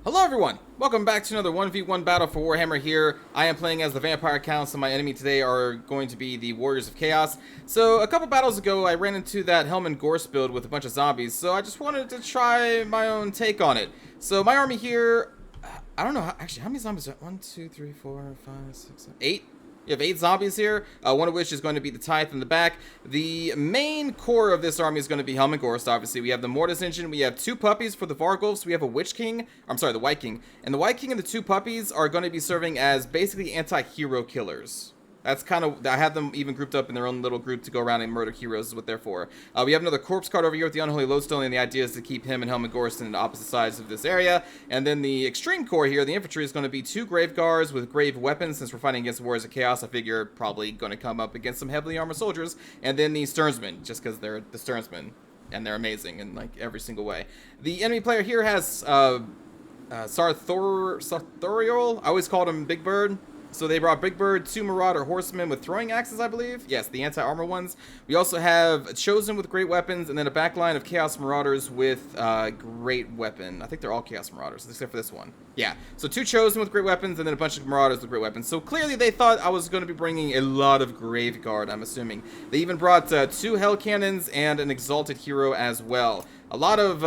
Hello everyone! Welcome back to another 1v1 battle for Warhammer here. I am playing as the Vampire Counts, and my enemy today are going to be the Warriors of Chaos. So, a couple battles ago, I ran into that Helman build with a bunch of zombies, so I just wanted to try my own take on it. So, my army here, I don't know, actually, how many zombies are there? 1, 2, 3, 4, 5, 6, 7, 8? You have 8 zombies here, one of which is going to be the Tithe in the back. The main core of this army is going to be Helman, obviously. We have the Mortis engine, we have 2 puppies for the Vargulfs, we have a Witch King, I'm sorry, the White King. And the White King and the 2 puppies are going to be serving as basically anti-hero killers. That's kind of, I have them even grouped up in their own little group to go around and murder heroes is what they're for. We have another corpse card over here with the Unholy Lodestone, and the idea is to keep him and Helman in the opposite sides of this area. And then the extreme core here, the infantry, is going to be 2 grave guards with grave weapons. Since we're fighting against the Warriors of Chaos, I figure probably going to come up against some heavily armored soldiers. And then the Sternsmen, just because they're the Sternsmen, and they're amazing in like every single way. The enemy player here has Sarthorial. I always called him Big Bird. So they brought Big Bird, 2 Marauder Horsemen with throwing axes, I believe. Yes, the anti-armor ones. We also have Chosen with great weapons, and then a backline of Chaos Marauders with great weapon. I think they're all Chaos Marauders, except for this one. Yeah, so 2 Chosen with great weapons, and then a bunch of Marauders with great weapons. So clearly they thought I was going to be bringing a lot of Graveguard, I'm assuming. They even brought 2 Hell Cannons and an Exalted Hero as well. A lot of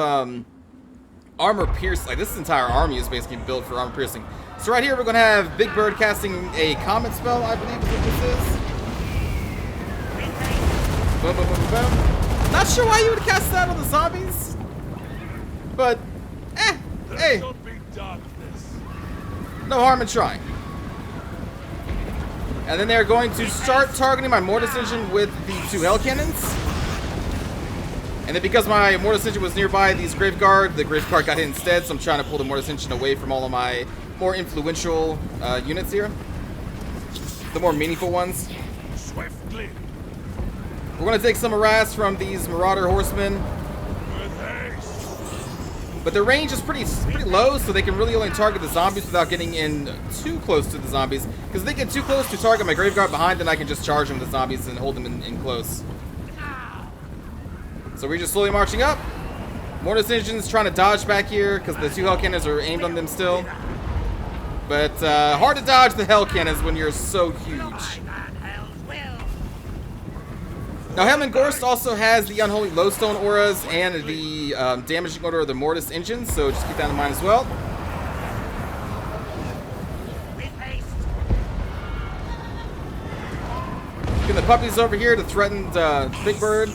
armor piercing. Like, this entire army is basically built for armor piercing. So right here we're going to have Big Bird casting a Comet spell, I believe is what this is. Boom, boom, boom, boom. Not sure why you would cast that on the zombies. But, hey. No harm in trying. And then they're going to start targeting my Mortis engine with the 2 Hell Cannons. And then because my Mortis engine was nearby the Graveguard got hit instead, so I'm trying to pull the Mortis engine away from all of my more influential units here. The more meaningful ones. Swiftly. We're going to take some harass from these Marauder Horsemen. But the range is pretty low, so they can really only target the zombies without getting in too close to the zombies. Because if they get too close to target my Graveguard behind, then I can just charge them with the zombies and hold them in close. So we're just slowly marching up. Mortis engine's trying to dodge back here because the 2 Hell Cannons are aimed on them still. But hard to dodge the Hell Cannons when you're so huge. Now Helman also has the Unholy Lodestone auras and the damaging order of the Mortis engine, so just keep that in mind as well. Getting the puppies over here to threaten Big Bird.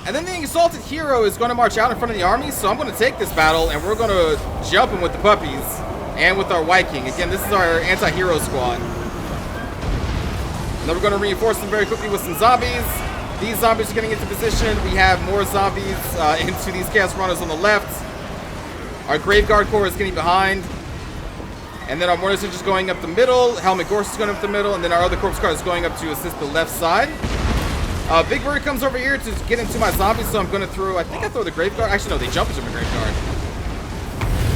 And then the Exalted Hero is going to march out in front of the army, so I'm going to take this battle, and we're going to jump him with the puppies and with our White King. Again, this is our anti-hero squad. And then we're going to reinforce them very quickly with some zombies. These zombies are getting into position. We have more zombies into these Chaos Marauders on the left. Our Graveguard Corps is getting behind. And then our Mortis is just going up the middle. Helman is going up the middle, and then our other Corpse Guard is going up to assist the left side. Big Bird comes over here to get into my zombies, so I'm going to throw, I think I throw the Graveguard. Actually, no, they jump into my Graveguard.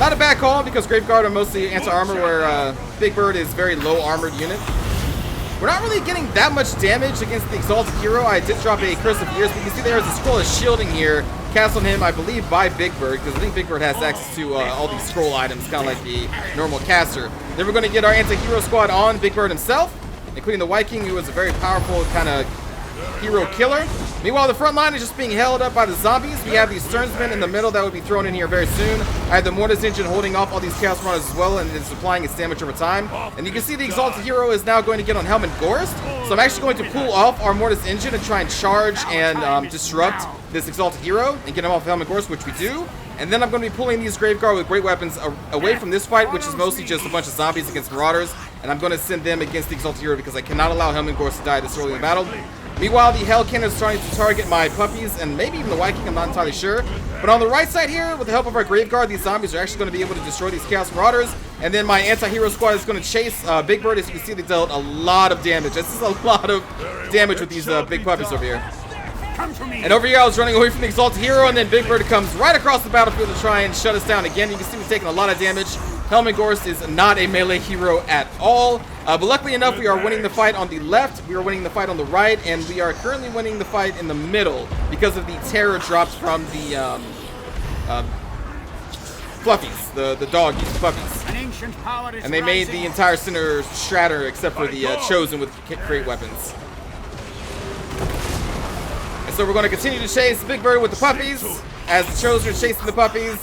Not a bad call, because Graveguard are mostly anti-armor, where Big Bird is very low-armored unit. We're not really getting that much damage against the Exalted Hero. I did drop a Curse of Years, but you can see there's a scroll of shielding here, cast on him, I believe, by Big Bird, because I think Big Bird has access to all these scroll items, kind of like the normal caster. Then we're going to get our anti-hero squad on Big Bird himself, including the White King, who is a very powerful kind of hero killer. Meanwhile, the front line is just being held up by the zombies. We have these Sternsmen in the middle that will be thrown in here very soon. I have the Mortis engine holding off all these Chaos Marauders as well, and it's applying its damage over time. And you can see the Exalted Hero is now going to get on Helman Gorst. So I'm actually going to pull off our Mortis engine and try and charge and disrupt this Exalted Hero and get him off Helman Gorst, which we do. And then I'm going to be pulling these Graveguard with great weapons away from this fight, which is mostly just a bunch of zombies against Marauders. And I'm going to send them against the Exalted Hero because I cannot allow Helman Gorst to die this early in the battle. Meanwhile, the Hell Cannon is starting to target my puppies and maybe even the White King, I'm not entirely sure. But on the right side here, with the help of our Graveguard, these zombies are actually going to be able to destroy these Chaos Marauders. And then my anti-hero squad is going to chase Big Bird. As you can see, they dealt a lot of damage. This is a lot of damage with these big puppies over here. And over here, I was running away from the Exalted Hero, and then Big Bird comes right across the battlefield to try and shut us down again. You can see we've taken a lot of damage. Helman Gorst is not a melee hero at all. But luckily enough, we are winning the fight on the left, we are winning the fight on the right, and we are currently winning the fight in the middle because of the terror drops from the fluffies, the dog eats the puppies. An ancient power is And they made the entire center shatter except for the chosen with great weapons. And so we're going to continue to chase Big Bird with the puppies as the chosen are chasing the puppies.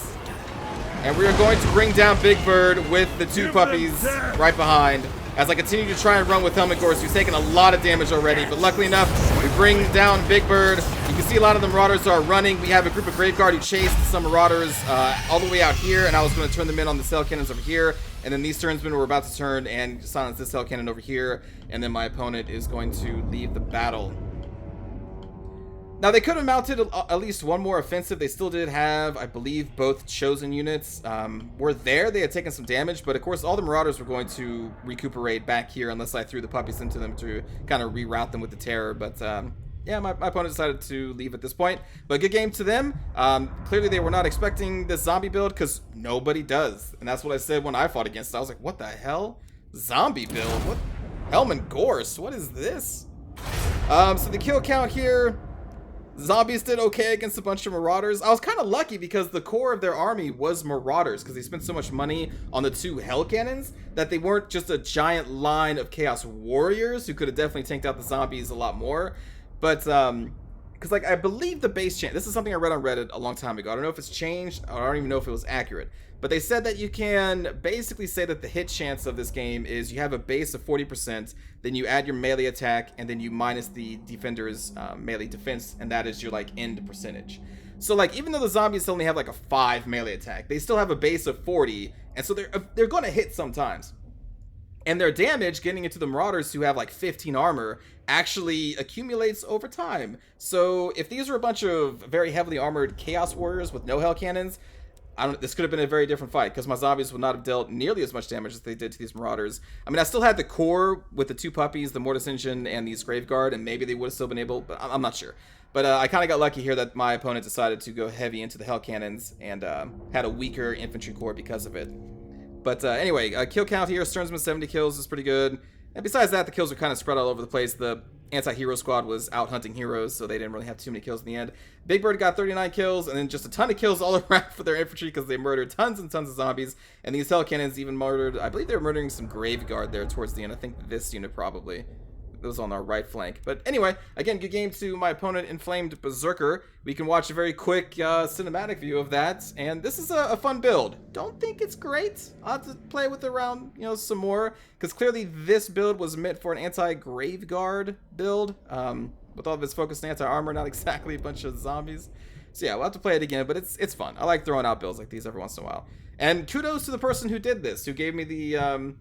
And we are going to bring down Big Bird with the 2 puppies right behind. As I continue to try and run with Helman Gorse, who's taken a lot of damage already. But luckily enough, we bring down Big Bird. You can see a lot of the Marauders are running. We have a group of Graveguard who chased some Marauders all the way out here. And I was going to turn them in on the Cell Cannons over here. And then these turnsmen were about to turn and silence this Cell Cannon over here. And then my opponent is going to leave the battle. Now, they could have mounted at least one more offensive. They still did have, I believe, both chosen units were there. They had taken some damage, but of course, all the Marauders were going to recuperate back here unless I threw the puppies into them to kind of reroute them with the terror. But yeah, my opponent decided to leave at this point. But good game to them. Clearly, they were not expecting this zombie build because nobody does. And that's what I said when I fought against it. I was like, what the hell? Zombie build? What? Helman Gorse? What is this? So the kill count here... Zombies did okay against a bunch of Marauders. I was kind of lucky because the core of their army was Marauders because they spent so much money on the 2 Hell Cannons that they weren't just a giant line of Chaos Warriors who could have definitely tanked out the zombies a lot more. But, because, like, I believe the base chance, this is something I read on Reddit a long time ago. I don't know if it's changed. I don't even know if it was accurate. But they said that you can basically say that the hit chance of this game is you have a base of 40%, then you add your melee attack, and then you minus the defender's melee defense, and that is your, like, end percentage. So, like, even though the zombies only have, like, a 5 melee attack, they still have a base of 40, and so they're going to hit sometimes. And their damage, getting into the Marauders who have, like, 15 armor, actually accumulates over time. So, if these are a bunch of very heavily armored Chaos Warriors with no Hell Cannons, this could have been a very different fight because my zombies would not have dealt nearly as much damage as they did to these Marauders. I mean, I still had the core with the 2 puppies, the Mortis Engine, and these Graveguard, and maybe they would have still been able, but I'm not sure. But I kind of got lucky here that my opponent decided to go heavy into the Hell Cannons and had a weaker infantry core because of it. But anyway, kill count here, Stearnsman 70 kills is pretty good. And besides that, the kills are kind of spread all over the place. The anti-hero squad was out hunting heroes, so they didn't really have too many kills in the end. Big Bird got 39 kills, and then just a ton of kills all around for their infantry because they murdered tons and tons of zombies. And these Hell Cannons even murdered, I believe they were murdering some Graveguard there towards the end. I think this unit probably. It was on our right flank. But anyway, again, good game to my opponent, Inflamed Berserker. We can watch a very quick cinematic view of that. And this is a fun build. Don't think it's great. I'll have to play with it around, you know, some more. Because clearly this build was meant for an anti-Graveguard build. With all of its focused anti-armor, not exactly a bunch of zombies. So yeah, we'll have to play it again, but it's fun. I like throwing out builds like these every once in a while. And kudos to the person who did this, who gave me the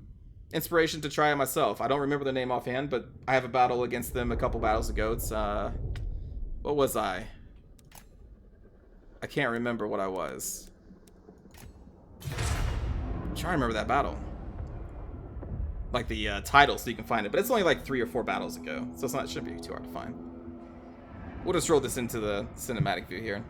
inspiration to try it myself. I don't remember the name offhand, but I have a battle against them a couple battles ago. It's, what was I? I can't remember what I was. I'm trying to remember that battle. Like the title so you can find it, but it's only like 3 or 4 battles ago, so it shouldn't be too hard to find. We'll just roll this into the cinematic view here.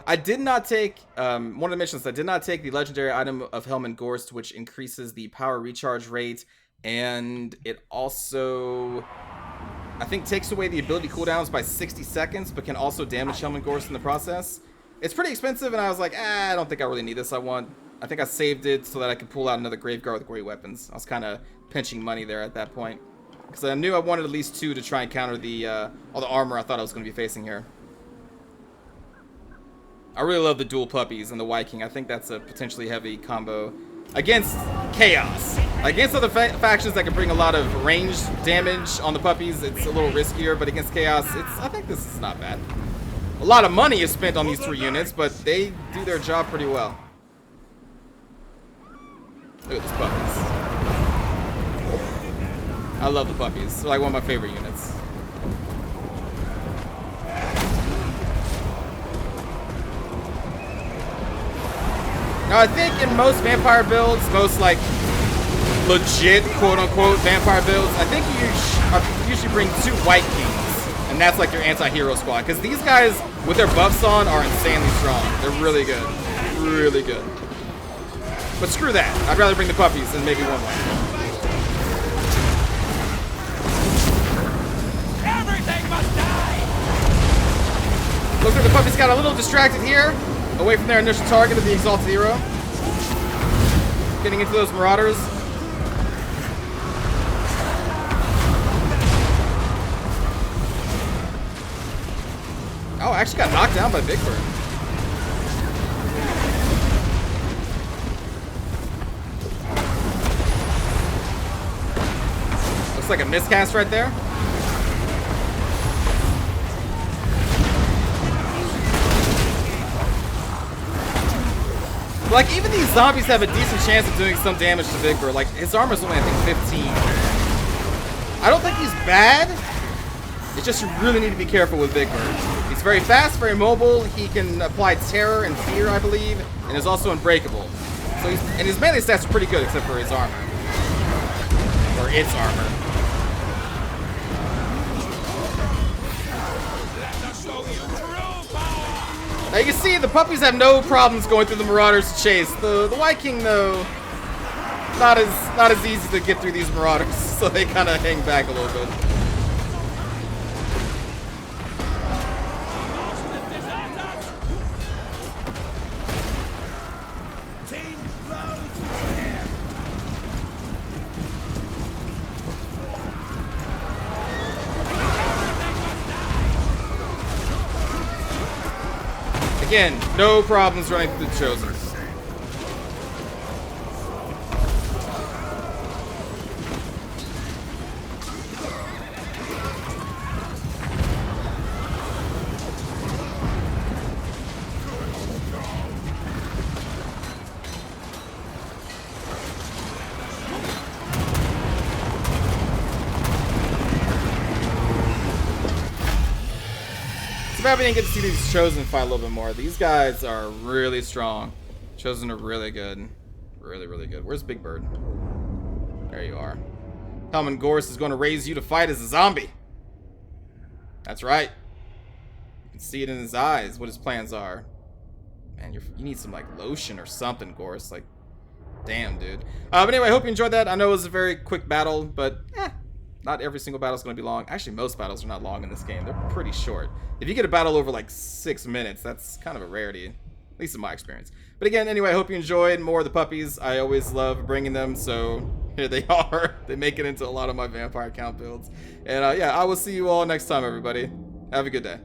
I did not take, one of the missions, I did not take the legendary item of Helman Gorse, which increases the power recharge rate, and it also, I think, takes away the ability cooldowns by 60 seconds, but can also damage Helman Gorse in the process. It's pretty expensive, and I was like, I don't think I really need this. I think I saved it so that I could pull out another Graveguard with great weapons. I was kind of pinching money there at that point, because I knew I wanted at least 2 to try and counter the all the armor I thought I was going to be facing here. I really love the dual puppies and the Viking. I think that's a potentially heavy combo against Chaos. Against other factions that can bring a lot of ranged damage on the puppies, it's a little riskier, but against Chaos, I think this is not bad. A lot of money is spent on these 3 units, but they do their job pretty well. Look at these puppies. I love the puppies. They're like one of my favorite units. Now, I think in most vampire builds, most like legit quote-unquote vampire builds, I think you usually bring 2 White Kings, and that's like your anti-hero squad. Because these guys, with their buffs on, are insanely strong. They're really good. Really good. But screw that. I'd rather bring the puppies than maybe 1 more. Everything must die! Looks like the puppies got a little distracted here. away from their initial target of the Exalted Hero. Getting into those Marauders. Oh, I actually got knocked down by Big Bird. Looks like a miscast right there. Like, even these zombies have a decent chance of doing some damage to Big Bird. Like, his armor's only, I think, 15. I don't think he's bad. It's just you really need to be careful with Big Bird. He's very fast, very mobile. He can apply terror and fear, I believe, and is also unbreakable. So and his melee stats are pretty good, except for his armor. Or its armor. Now you can see the puppies have no problems going through the Marauders to chase. The Viking, though, not as easy to get through these Marauders, so they kind of hang back a little bit. Again, no problems running through the Chosen. I didn't get to see these Chosen fight a little bit more. These guys are really strong. Chosen are really good. Really, really good. Where's Big Bird? There you are. Helman Gorse is going to raise you to fight as a zombie. That's right. You can see it in his eyes what his plans are. Man, you need some like lotion or something, Gorse. Like, damn, dude. But anyway, I hope you enjoyed that. I know it was a very quick battle, but not every single battle is going to be long. Actually, most battles are not long in this game. They're pretty short. If you get a battle over like 6 minutes, that's kind of a rarity, at least in my experience. But again, anyway, I hope you enjoyed more of the puppies. I always love bringing them, so here they are. They make it into a lot of my vampire count builds. And yeah, I will see you all next time, everybody. Have a good day.